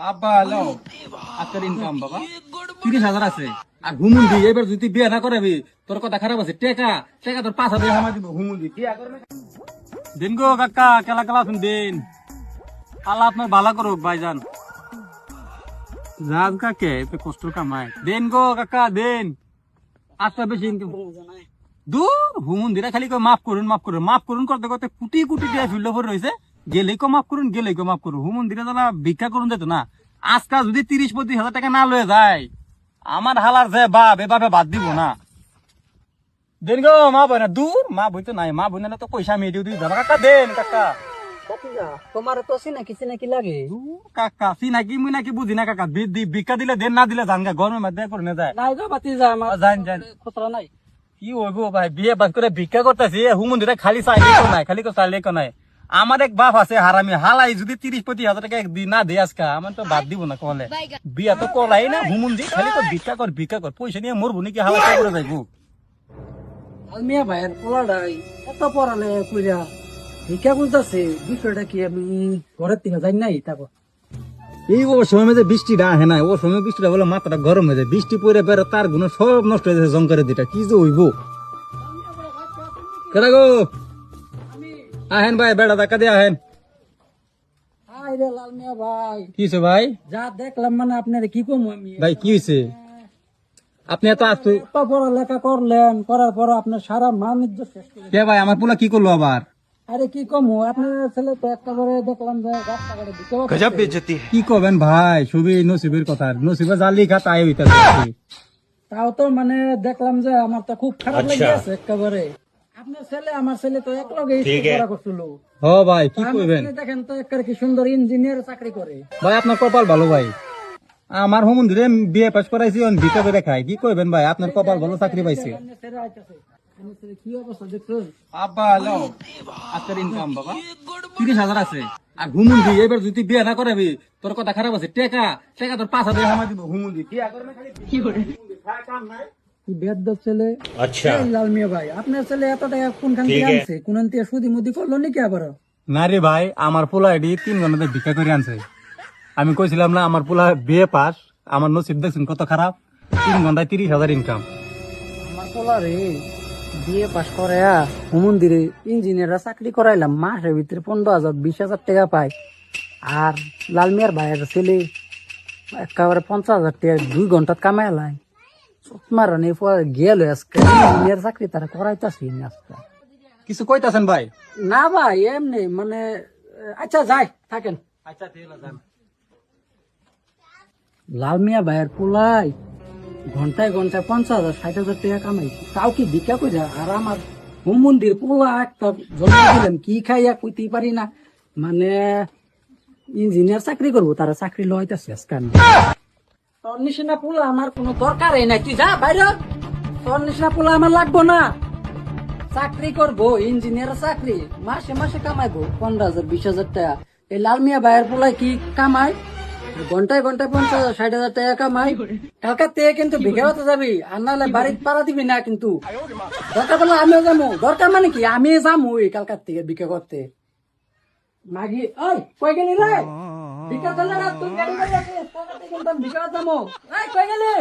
আব্বা হ্যালো, আজকের ইনকাম বাবা 30,000 আছে। আর হুমুন্দি এবার যদি বিয়ে না করাবি তোর কথা খারাপ আছে। টেকা টেকা তোর 5,000 হামা দিব। হুমুন্দি বিয়ে করবে দিন গো কাকা, কেলা কেলা শুন দিন। আল্লাহ আপনার ভালো করুক ভাইজান। রাজ কাকে এত কষ্ট কামায় দেন গো কাকা দেন। আজটা বেশি ইনকাম দূর হুমুন্দিরা খালি কই মাফ করুন মাফ করুন মাফ করুন করতে করতে কোটি কোটি টাকা ফিল্ড করে রয়েছে। গেলেই কো মাফ করুন গেলেই কো মাফ করুন। হুমুন্দিরা যারা ভিক্ষা করুন যেত না, আজকাল যদি 30-35 হাজার টাকা না লয়ে যায় আমার হালার যে বাপ এভাবে বাদ দিব না। দেন গো মা বই না দূর মা বই তো নাই, মা বই না তো পয়সা মেয়ে দিও যাবা কাকা দেন কাকা। তোমার তো চিনাকি লাগে। কাকা চিনাকি মুই নাকি বুঝি না কাকা। ভিক্ষা দিলে দেন না দিলে জানগা গরমের মধ্যে করে না যায়। নাই গো বাতিজা, আমার যান যান খুচরা নাই। কি হইব ভাই, বিয়ে বাস করে ভিক্ষা করতেছি হুমুন্দিরা খালি চাইলে কেউ নাই, খালি কেউ চাইলে কেউ নাই। আমার এক বাপ আছে হারামি হালাই, যদি 30-35 হাজার টাকা একদিন না দেয় আজকা আমার তো বাদ দিব না। কলে বিয়া তো কলাই না হুমুন্দি খালি তো ভিক্ষা কর ভিক্ষা কর, পয়সা নিয়ে মরবো নাকি হালাই করে যাইবো। আলমিয়া ভাইয়ের পোলাডাই এত পড়ালে কইরা ভিক্ষা করতেছে, বিষয়টা কি আমি ঘরের থেকে যাই নাই তারপর এই ও সময় যে বৃষ্টিটা আহে না, ও সময় বৃষ্টিটা বলে মাথাটা গরম হয়ে যায়। বৃষ্টি পরে বেরো তার গুণ সব নষ্ট হয়ে যাচ্ছে জঙ্কারের দিটা। কি যে হইব কেডা গো? আহেন ভাই বেড়া ধাক্কা দিয়ে আহেন। হাই রে লালমিয়া ভাই, কি হয়েছে ভাই? যা দেখলাম মানে আপনার কি কম আমি। ভাই কি হয়েছে? আপনি এত আসতে এত পড়ালেখা করলেন, করার পর আপনার সারা মান ইজ্জত শেষ করে। কে ভাই? আমার পোলা কি করলো আবার? আরে কি কম আপনার ছেলে তো একেবারে দেখলাম যে রাস্তাঘাটে ভিক্ষা কি করবেন ভাই, সবই নসিবের কথা। নসিবে যা লিখা তাই হইতাছে। তাও তো মানে দেখলাম যে আমার তো খুব খারাপ লেগে আছে একেবারে। আপনার ছেলে আমার ছেলে তো এক লগে পড়া করছিল। হ ভাই কি করবেন দেখেন তো একেবারে কি সুন্দর ইঞ্জিনিয়ার চাকরি করে। ভাই, আপনার কপাল ভালো ভাই। আমার হুমুন্দিরে বিয়ে পাস করাইছি ভিক্ষা করে খাই। কি করবেন ভাই, আপনার কপাল ভালো, চাকরি পাইছে। কি অবস্থা দেখছেন? আব্বা হ্যালো, আজকের ইনকাম বাবা 30,000 আছে। আর হুমুন্দি এবার যদি বিয়ে না করাবি তোর কথা খারাপ আছে। টেকা টেকা তোর 5,000 হামা দিব। হুমুন্দি বিয়ে করবে খালি কি করে কাম নাই। কি বেদ্য ছেলে। আচ্ছা লাল মিয়া ভাই, আপনার ছেলে এত টাকা কোনখান থেকে আনছে? কোন থেকে সুদি মুদি করলো নাকি আবার? না রে ভাই, আমার পোলা এটি 3 ঘন্টাতে ভিক্ষা করে আনছে। আমি কইছিলাম না আমার পোলা বিয়ে পাস। আমার নসিব দেখছেন কত খারাপ, 3 ঘন্টায় 30,000 ইনকাম। আমার পোলা রে বিয়ে পাস করে মন্দিরে ইঞ্জিনিয়াররা চাকরি করাইলাম, মাসের ভিতরে 15,000-20,000 টাকা পায়। আর লাল মিয়ার ভাইয়ের ছেলে একেবারে 50,000 টাকা 2 ঘন্টা কামাইলাই। মারানি গেল আজকে ইঞ্জিনিয়ার চাকরি তারা করাইতাছি আজকে। কিছু কইতাছেন ভাই? না ভাই এমনি মানে, আচ্ছা যাই থাকেন। আচ্ছা ঠিক আছে। লাল মিয়া ভাইয়ের পোলাই ঘন্টায় ঘন্টায় 50,000-60,000 টাকা কামাইছি, তাও কি ভিক্ষা করে। আর আমার হোম মন্দির পোলা একটা জন্ম দিলাম, কি খাইয়া কইতেই পারি না, মানে ইঞ্জিনিয়ার চাকরি করবো, তারা চাকরি লইতেছে আজকে। তোর নিশিনা পোলা আমার কোনো দরকারই নাই, তুই যা বাইরে। তোর নিশিনা পোলা আমার লাগবো না, চাকরি করবো ইঞ্জিনিয়ার চাকরি, মাসে মাসে কামাইবো 15,000-20,000 টাকা। এই লাল মিয়া ভাইয়ের পোলাই কি কামায় ঘন্টায় ঘন্টায় 50,000-60,000 টাকা কামাই। কালকার থেকে কিন্তু ভিক্ষা করতে যাবি, আর নাহলে বাড়ির পাড়া দিবি না কিন্তু। দরকার বলে আমিও যাবো, দরকার মানে কি আমি যাবো কালকার থেকে ভিক্ষা করতে। মাগি ওই কই গেলি রে? ভিক্ষা চলে না তুই গাড়ি গাড়ি আছে, কিন্তু ভিক্ষা যাবো। কই গেলি?